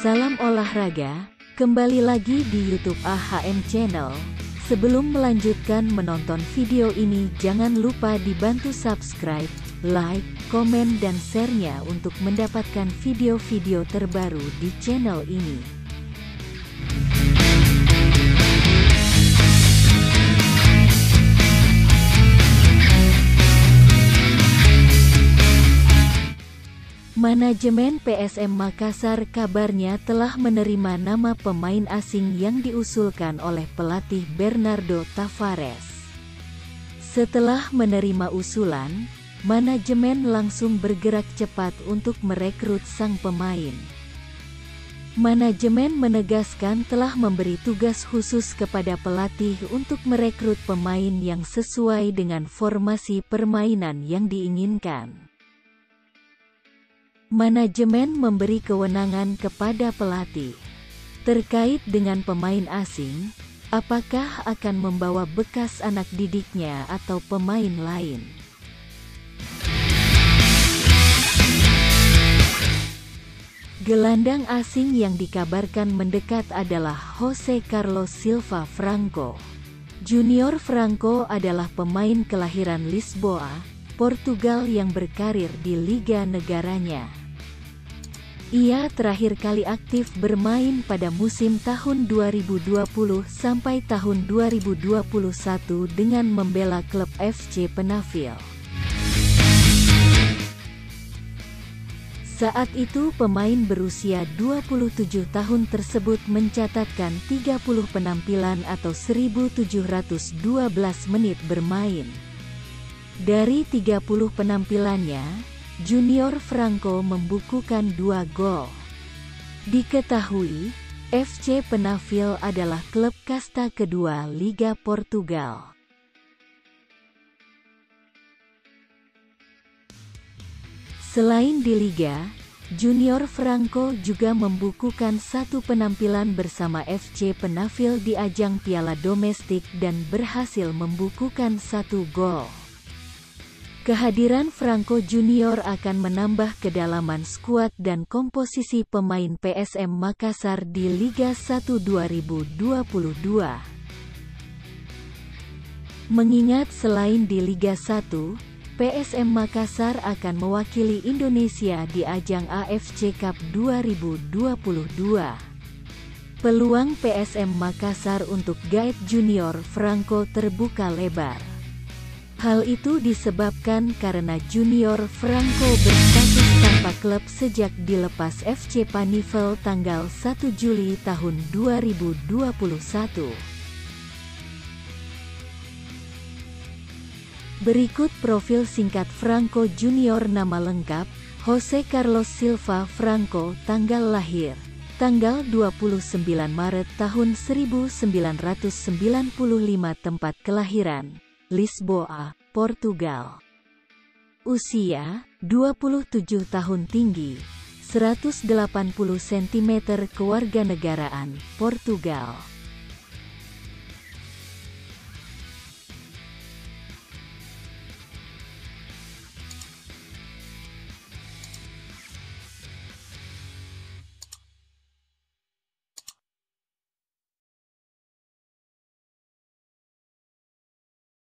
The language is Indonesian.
Salam olahraga, kembali lagi di YouTube AHM Channel. Sebelum melanjutkan menonton video ini, jangan lupa dibantu subscribe, like, komen dan share-nya untuk mendapatkan video-video terbaru di channel ini. Manajemen PSM Makassar kabarnya telah menerima nama pemain asing yang diusulkan oleh pelatih Bernardo Tavares. Setelah menerima usulan, manajemen langsung bergerak cepat untuk merekrut sang pemain. Manajemen menegaskan telah memberi tugas khusus kepada pelatih untuk merekrut pemain yang sesuai dengan formasi permainan yang diinginkan. Manajemen memberi kewenangan kepada pelatih terkait dengan pemain asing, apakah akan membawa bekas anak didiknya atau pemain lain. Gelandang asing yang dikabarkan mendekat adalah Jose Carlos Silva Franco. Junior Franco adalah pemain kelahiran Lisboa, Portugal yang berkarir di liga negaranya. Ia terakhir kali aktif bermain pada musim tahun 2020 sampai tahun 2021 dengan membela klub FC Penafiel. Saat itu pemain berusia 27 tahun tersebut mencatatkan 30 penampilan atau 1.712 menit bermain. Dari 30 penampilannya, Junior Franco membukukan 2 gol. Diketahui, FC Penafiel adalah klub kasta kedua Liga Portugal. Selain di Liga, Junior Franco juga membukukan 1 penampilan bersama FC Penafiel di ajang Piala Domestik dan berhasil membukukan 1 gol. Kehadiran Franco Junior akan menambah kedalaman skuad dan komposisi pemain PSM Makassar di Liga 1 2022. Mengingat selain di Liga 1, PSM Makassar akan mewakili Indonesia di ajang AFC Cup 2022. Peluang PSM Makassar untuk gaet Junior Franco terbuka lebar. Hal itu disebabkan karena Junior Franco berstatus tanpa klub sejak dilepas FC Penafiel tanggal 1 Juli tahun 2021. Berikut profil singkat Franco Junior. Nama lengkap, Jose Carlos Silva Franco. Tanggal lahir, tanggal 29 Maret tahun 1995. Tempat kelahiran, Lisboa, Portugal. Usia, 27 tahun. Tinggi, 180 cm. Kewarganegaraan, Portugal.